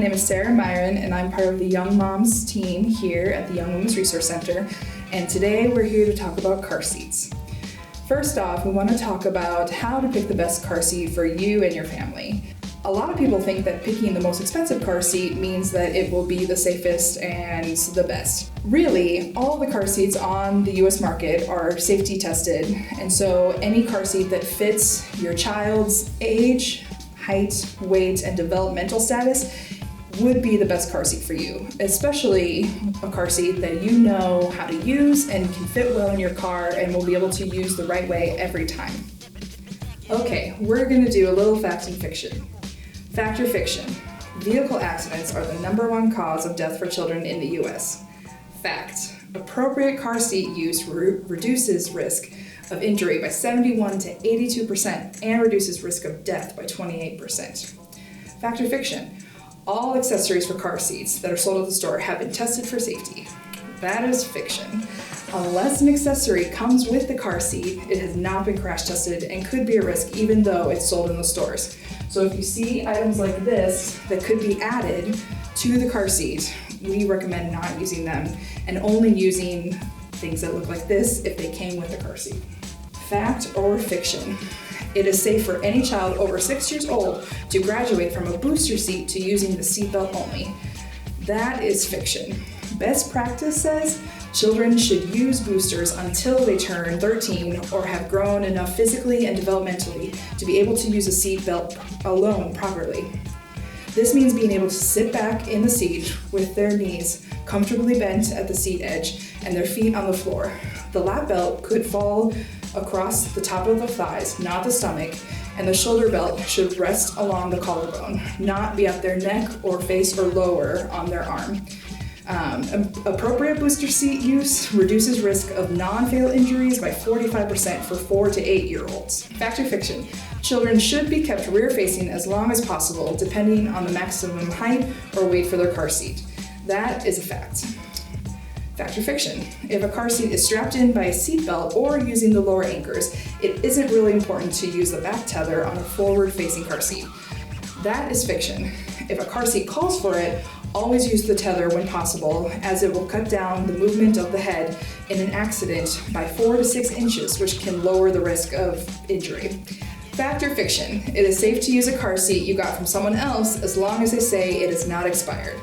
name is Sarah Myron, and I'm part of the Young Moms team here at the Young Women's Resource Center, and today we're here to talk about car seats. First off, we want to talk about how to pick the best car seat for you and your family. A lot of people think that picking the most expensive car seat means that it will be the safest and the best. Really, all the car seats on the US market are safety tested, and so any car seat that fits your child's age, height, weight, and developmental status would be the best car seat for you, especially a car seat that you know how to use and can fit well in your car and will be able to use the right way every time. Okay, we're going to do a little fact and fiction. Fact or fiction: vehicle accidents are the #1 cause of death for children in the US. Fact: appropriate car seat use reduces risk of injury by 71 to 82% and reduces risk of death by 28%. Fact or fiction: all accessories for car seats that are sold at the store have been tested for safety. That is fiction. Unless an accessory comes with the car seat, it has not been crash tested and could be a risk even though it's sold in the stores. So if you see items like this that could be added to the car seat, we recommend not using them and only using things that look like this if they came with the car seat. Fact or fiction: it is safe for any child over 6 years old to graduate from a booster seat to using the seatbelt only. That is fiction. Best practice says children should use boosters until they turn 13 or have grown enough physically and developmentally to be able to use a seatbelt alone properly. This means being able to sit back in the seat with their knees comfortably bent at the seat edge and their feet on the floor. The lap belt could fall across the top of the thighs, not the stomach, and the shoulder belt should rest along the collarbone, not be at their neck or face or lower on their arm. Appropriate booster seat use reduces risk of non-fatal injuries by 45% for 4 to 8-year-olds. Fact or fiction: children should be kept rear-facing as long as possible, depending on the maximum height or weight for their car seat. That is a fact. Fact or fiction: if a car seat is strapped in by a seat belt or using the lower anchors, it isn't really important to use the back tether on a forward-facing car seat. That is fiction. If a car seat calls for it, always use the tether when possible, as it will cut down the movement of the head in an accident by 4 to 6 inches, which can lower the risk of injury. Fact or fiction: it is safe to use a car seat you got from someone else as long as they say it is not expired.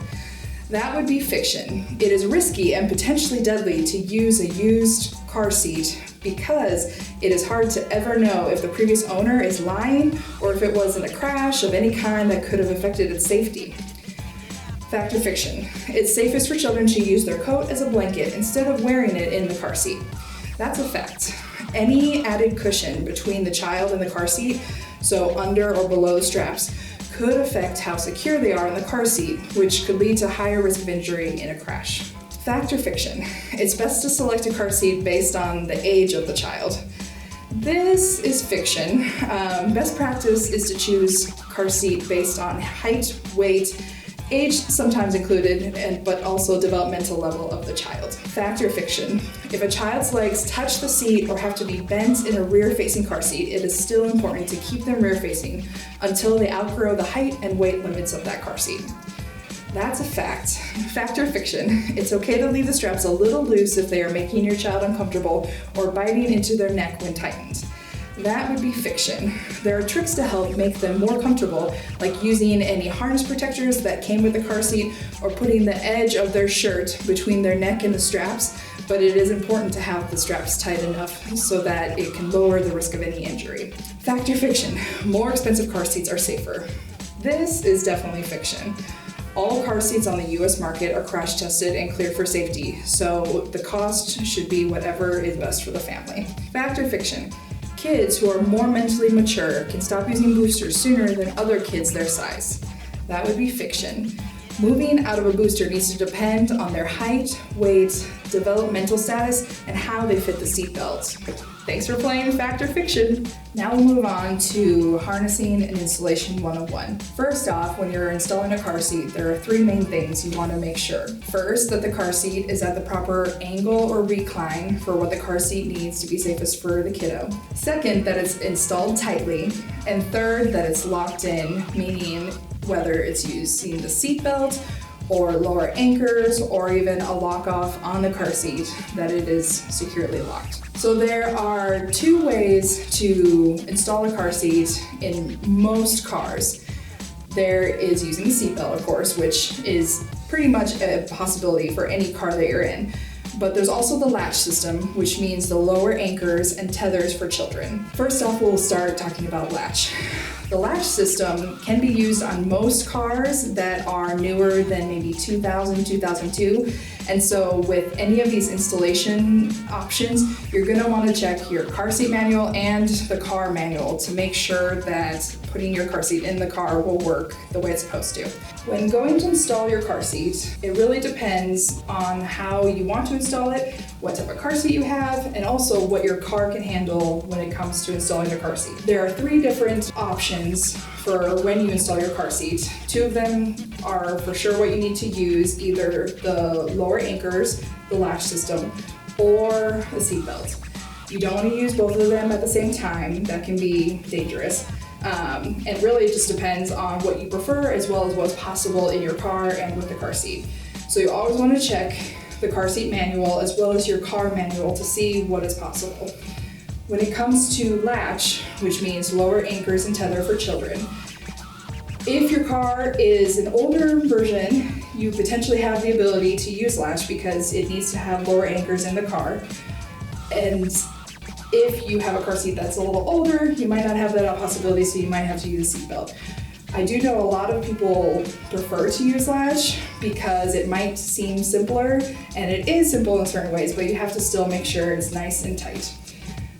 That would be fiction. It is risky and potentially deadly to use a used car seat because it is hard to ever know if the previous owner is lying or if it was in a crash of any kind that could have affected its safety. Fact or fiction: it's safest for children to use their coat as a blanket instead of wearing it in the car seat. That's a fact. Any added cushion between the child and the car seat, so under or below the straps, could affect how secure they are in the car seat, which could lead to higher risk of injury in a crash. Fact or fiction: it's best to select a car seat based on the age of the child. This is fiction. Best practice is to choose car seat based on height, weight, age sometimes included, but also developmental level of the child. Fact or fiction: if a child's legs touch the seat or have to be bent in a rear-facing car seat, it is still important to keep them rear-facing until they outgrow the height and weight limits of that car seat. That's a fact. Fact or fiction: it's okay to leave the straps a little loose if they are making your child uncomfortable or biting into their neck when tightened. That would be fiction. There are tricks to help make them more comfortable, like using any harness protectors that came with the car seat or putting the edge of their shirt between their neck and the straps, but it is important to have the straps tight enough so that it can lower the risk of any injury. Fact or fiction: more expensive car seats are safer. This is definitely fiction. All car seats on the US market are crash tested and cleared for safety, so the cost should be whatever is best for the family. Fact or fiction: kids who are more mentally mature can stop using boosters sooner than other kids their size. That would be fiction. Moving out of a booster needs to depend on their height, weight, developmental status, and how they fit the seatbelt. Thanks for playing Fact or Fiction. Now we'll move on to Harnessing and Installation 101. First off, when you're installing a car seat, there are 3 main things you want to make sure. First, that the car seat is at the proper angle or recline for what the car seat needs to be safest for the kiddo. Second, that it's installed tightly. And third, that it's locked in, meaning whether it's using the seat belt or lower anchors or even a lock off on the car seat, that it is securely locked. So there are two ways to install a car seat in most cars. There is using the seat belt, of course, which is pretty much a possibility for any car that you're in. But there's also the latch system, which means the lower anchors and tethers for children. First off, we'll start talking about latch. The latch system can be used on most cars that are newer than maybe 2000, 2002. And so with any of these installation options, you're gonna wanna check your car seat manual and the car manual to make sure that putting your car seat in the car will work the way it's supposed to. When going to install your car seat, it really depends on how you want to install it, what type of car seat you have, and also what your car can handle when it comes to installing your car seat. There are 3 different options for when you install your car seat. 2 of them are for sure what you need to use, either the lower anchors, the latch system, or the seat belt. You don't want to use both of them at the same time. That can be dangerous. And really it just depends on what you prefer as well as what's possible in your car and with the car seat. So you always want to check the car seat manual as well as your car manual to see what is possible. When it comes to latch, which means lower anchors and tether for children, if your car is an older version, you potentially have the ability to use latch because it needs to have lower anchors in the car. And if you have a car seat that's a little older, you might not have that possibility, so you might have to use a seat belt. I do know a lot of people prefer to use latch because it might seem simpler, and it is simple in certain ways, but you have to still make sure it's nice and tight.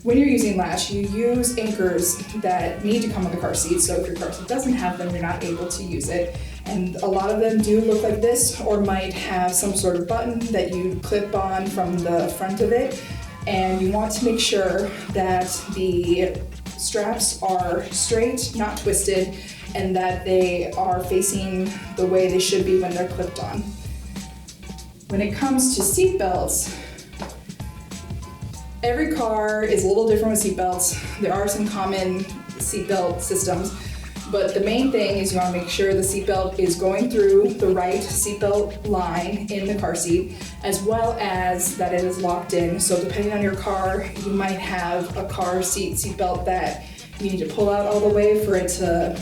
When you're using latch, you use anchors that need to come with the car seat, so if your car seat doesn't have them, you're not able to use it. And a lot of them do look like this, or might have some sort of button that you clip on from the front of it. And you want to make sure that the straps are straight, not twisted, and that they are facing the way they should be when they're clipped on. When it comes to seat belts, every car is a little different with seat belts. There are some common seat belt systems, but the main thing is you want to make sure the seat belt is going through the right seat belt line in the car seat, as well as that it is locked in. So depending on your car, you might have a car seat belt that you need to pull out all the way for it to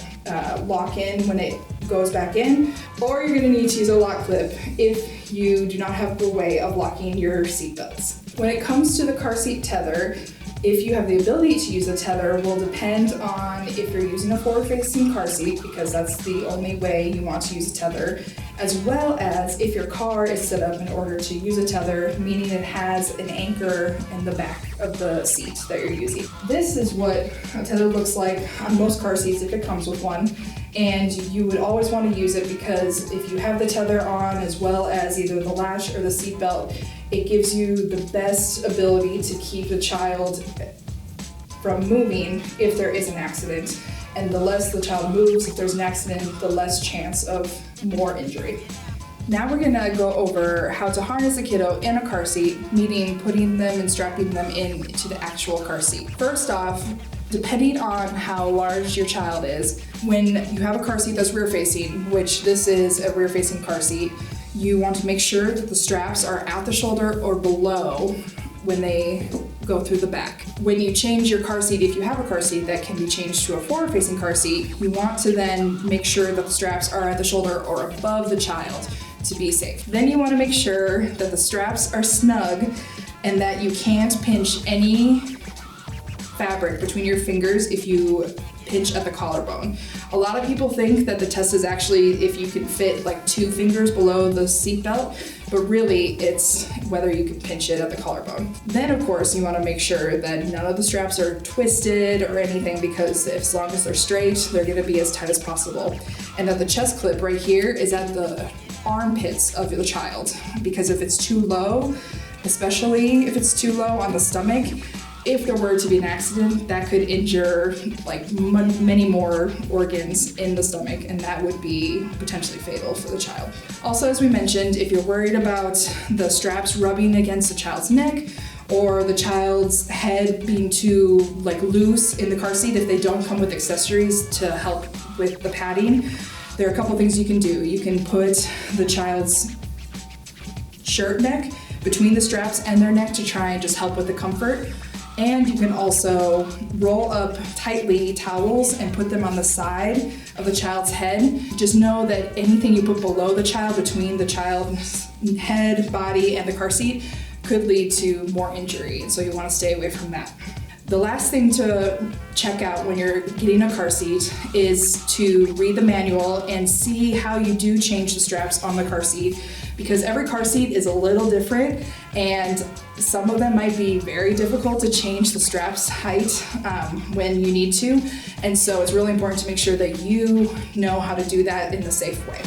lock in when it goes back in, or you're going to need to use a lock clip if you do not have the way of locking your seat belts. When it comes to the car seat tether, if you have the ability to use a tether will depend on if you're using a forward-facing car seat, because that's the only way you want to use a tether, as well as if your car is set up in order to use a tether, meaning it has an anchor in the back of the seat that you're using. This is what a tether looks like on most car seats if it comes with one, and you would always want to use it because if you have the tether on as well as either the latch or the seat belt, it gives you the best ability to keep the child from moving if there is an accident. And the less the child moves, if there's an accident, the less chance of more injury. Now we're gonna go over how to harness a kiddo in a car seat, meaning putting them and strapping them into the actual car seat. First off, depending on how large your child is, when you have a car seat that's rear-facing, which this is a rear-facing car seat, you want to make sure that the straps are at the shoulder or below when they go through the back. When you change your car seat, if you have a car seat that can be changed to a forward-facing car seat, you want to then make sure that the straps are at the shoulder or above the child to be safe. Then you want to make sure that the straps are snug and that you can't pinch any fabric between your fingers if you pinch at the collarbone. A lot of people think that the test is actually if you can fit like 2 fingers below the seatbelt, but really it's whether you can pinch it at the collarbone. Then of course you want to make sure that none of the straps are twisted or anything, because as long as they're straight, they're going to be as tight as possible. And that the chest clip right here is at the armpits of the child, because if it's too low, especially if it's too low on the stomach, if there were to be an accident, that could injure like many more organs in the stomach, and that would be potentially fatal for the child. Also, as we mentioned, if you're worried about the straps rubbing against the child's neck or the child's head being too like loose in the car seat, if they don't come with accessories to help with the padding, There are a couple things you can do. You can put the child's shirt neck between the straps and their neck to try and just help with the comfort. And you can also roll up tightly towels and put them on the side of the child's head. Just know that anything you put below the child, between the child's head, body, and the car seat, could lead to more injury, and so you want to stay away from that. The last thing to check out when you're getting a car seat is to read the manual and see how you do change the straps on the car seat, because every car seat is a little different and some of them might be very difficult to change the straps height when you need to. And so it's really important to make sure that you know how to do that in a safe way.